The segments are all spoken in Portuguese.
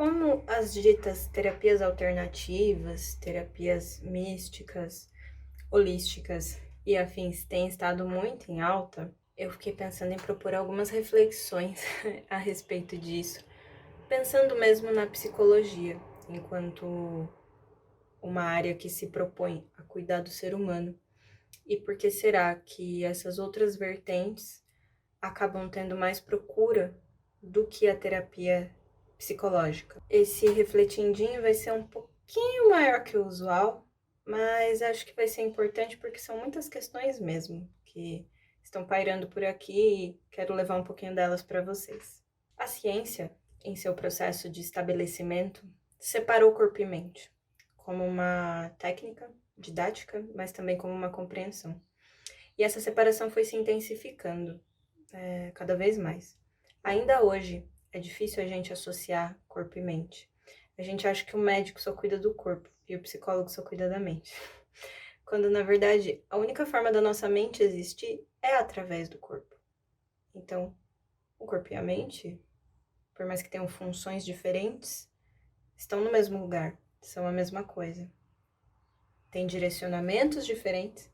Como as ditas terapias alternativas, terapias místicas, holísticas e afins têm estado muito em alta, eu fiquei pensando em propor algumas reflexões a respeito disso, pensando mesmo na psicologia, enquanto uma área que se propõe a cuidar do ser humano. E por que será que essas outras vertentes acabam tendo mais procura do que a terapia psicológica? Esse refletindinho vai ser um pouquinho maior que o usual, mas acho que vai ser importante porque são muitas questões mesmo que estão pairando por aqui e quero levar um pouquinho delas para vocês. A ciência, em seu processo de estabelecimento, separou corpo e mente como uma técnica didática, mas também como uma compreensão. E essa separação foi se intensificando cada vez mais. Ainda hoje, é difícil a gente associar corpo e mente. A gente acha que o médico só cuida do corpo e o psicólogo só cuida da mente. Quando, na verdade, a única forma da nossa mente existir é através do corpo. Então, o corpo e a mente, por mais que tenham funções diferentes, estão no mesmo lugar, são a mesma coisa. Têm direcionamentos diferentes,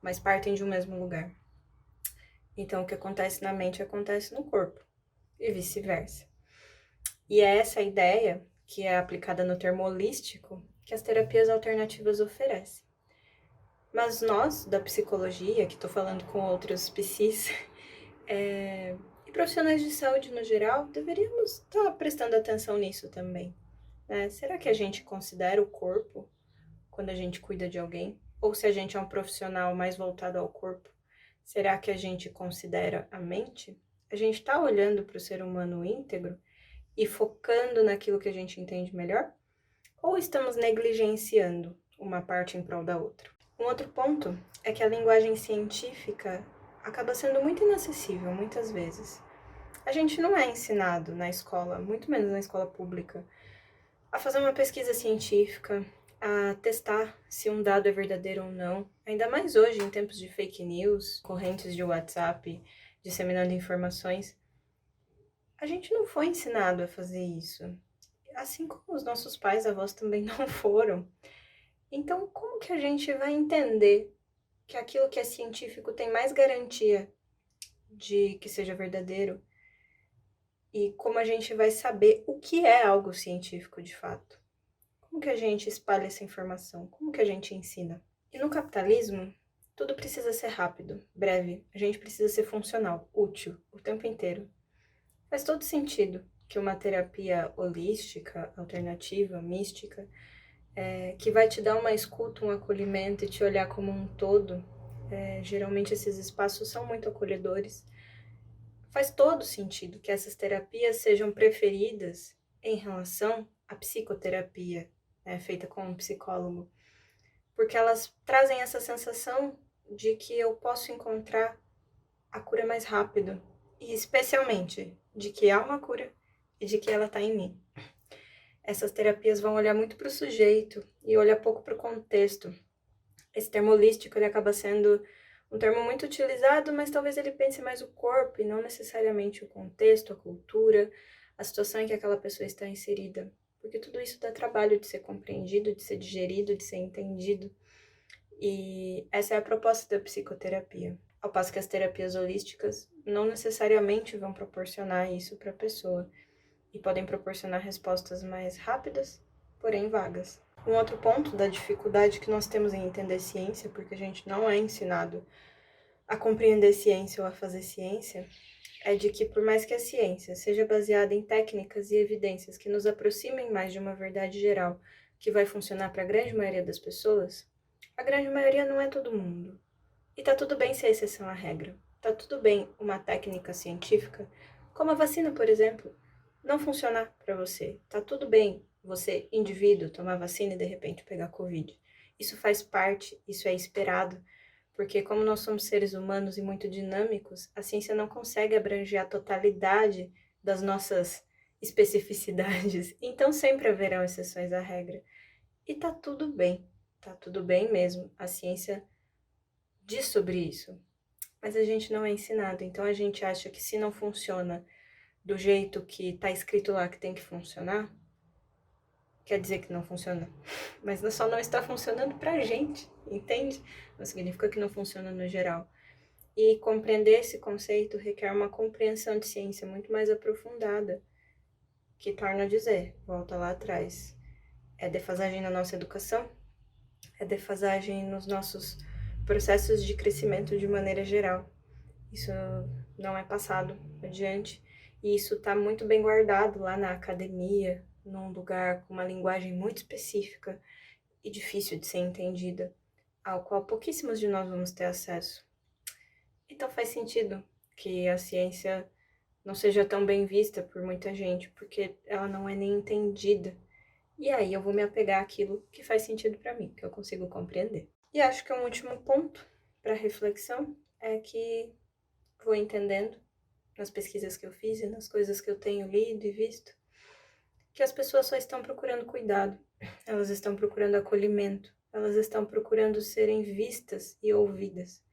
mas partem de um mesmo lugar. Então, o que acontece na mente acontece no corpo, e vice-versa. E é essa ideia, que é aplicada no termo holístico, que as terapias alternativas oferecem. Mas nós, da psicologia, que estou falando com outros psis, e profissionais de saúde no geral, deveríamos estar prestando atenção nisso também. Né? Será que a gente considera o corpo quando a gente cuida de alguém? Ou se a gente é um profissional mais voltado ao corpo, será que a gente considera a mente? A gente está olhando para o ser humano íntegro e focando naquilo que a gente entende melhor? Ou estamos negligenciando uma parte em prol da outra? Um outro ponto é que a linguagem científica acaba sendo muito inacessível muitas vezes. A gente não é ensinado na escola, muito menos na escola pública, a fazer uma pesquisa científica, a testar se um dado é verdadeiro ou não, ainda mais hoje em tempos de fake news, correntes de WhatsApp disseminando informações. A gente não foi ensinado a fazer isso, assim como os nossos pais, avós também não foram. Então, como que a gente vai entender que aquilo que é científico tem mais garantia de que seja verdadeiro? E como a gente vai saber o que é algo científico de fato? Como que a gente espalha essa informação? Como que a gente ensina? E no capitalismo, tudo precisa ser rápido, breve. A gente precisa ser funcional, útil, o tempo inteiro. Faz todo sentido que uma terapia holística, alternativa, mística, que vai te dar uma escuta, um acolhimento e te olhar como um todo, geralmente esses espaços são muito acolhedores. Faz todo sentido que essas terapias sejam preferidas em relação à psicoterapia, feita com um psicólogo, porque elas trazem essa sensação de que eu posso encontrar a cura mais rápido, e especialmente de que há uma cura e de que ela está em mim. Essas terapias vão olhar muito para o sujeito e olhar pouco para o contexto. Esse termo holístico, ele acaba sendo um termo muito utilizado, mas talvez ele pense mais o corpo e não necessariamente o contexto, a cultura, a situação em que aquela pessoa está inserida. Porque tudo isso dá trabalho de ser compreendido, de ser digerido, de ser entendido. E essa é a proposta da psicoterapia. Ao passo que as terapias holísticas não necessariamente vão proporcionar isso para a pessoa e podem proporcionar respostas mais rápidas, porém vagas. Um outro ponto da dificuldade que nós temos em entender ciência, porque a gente não é ensinado a compreender ciência ou a fazer ciência, é de que por mais que a ciência seja baseada em técnicas e evidências que nos aproximem mais de uma verdade geral que vai funcionar para a grande maioria das pessoas, a grande maioria não é todo mundo. E tá tudo bem ser exceção à regra. Tá tudo bem uma técnica científica, como a vacina, por exemplo, não funcionar para você. Tá tudo bem você, indivíduo, tomar vacina e de repente pegar Covid. Isso faz parte, isso é esperado, porque como nós somos seres humanos e muito dinâmicos, a ciência não consegue abranger a totalidade das nossas especificidades. Então sempre haverão exceções à regra. E tá tudo bem mesmo. A ciência diz sobre isso, mas a gente não é ensinado, então a gente acha que se não funciona do jeito que tá escrito lá que tem que funcionar, quer dizer que não funciona. Mas só não está funcionando pra gente, entende? Não significa que não funciona no geral. E compreender esse conceito requer uma compreensão de ciência muito mais aprofundada, que torna a dizer, volta lá atrás, é defasagem na nossa educação, é defasagem nos nossos processos de crescimento de maneira geral. Isso não é passado adiante, e isso está muito bem guardado lá na academia, num lugar com uma linguagem muito específica e difícil de ser entendida, ao qual pouquíssimos de nós vamos ter acesso. Então faz sentido que a ciência não seja tão bem vista por muita gente, porque ela não é nem entendida. E aí eu vou me apegar àquilo que faz sentido para mim, que eu consigo compreender. E acho que um último ponto para reflexão é que vou entendendo nas pesquisas que eu fiz e nas coisas que eu tenho lido e visto, que as pessoas só estão procurando cuidado, elas estão procurando acolhimento, elas estão procurando serem vistas e ouvidas.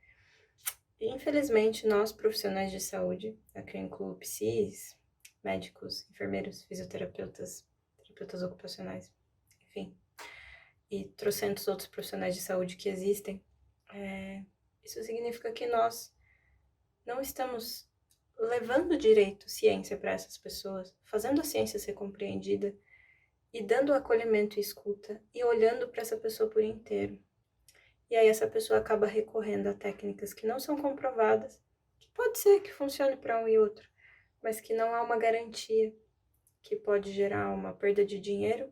E, infelizmente, nós, profissionais de saúde, aqui eu incluo psis, médicos, enfermeiros, fisioterapeutas, terapeutas ocupacionais, enfim, e trocentos outros profissionais de saúde que existem, isso significa que nós não estamos levando direito ciência para essas pessoas, fazendo a ciência ser compreendida e dando acolhimento e escuta e olhando para essa pessoa por inteiro. E aí essa pessoa acaba recorrendo a técnicas que não são comprovadas, que pode ser que funcione para um e outro, mas que não há uma garantia, que pode gerar uma perda de dinheiro,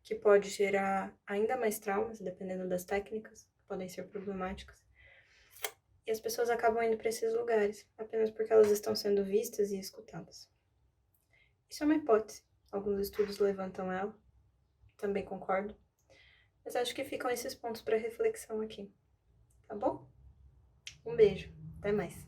que pode gerar ainda mais traumas, dependendo das técnicas, que podem ser problemáticas. E as pessoas acabam indo para esses lugares, apenas porque elas estão sendo vistas e escutadas. Isso é uma hipótese. Alguns estudos levantam ela, também concordo. Mas acho que ficam esses pontos para reflexão aqui. Tá bom? Um beijo. Até mais.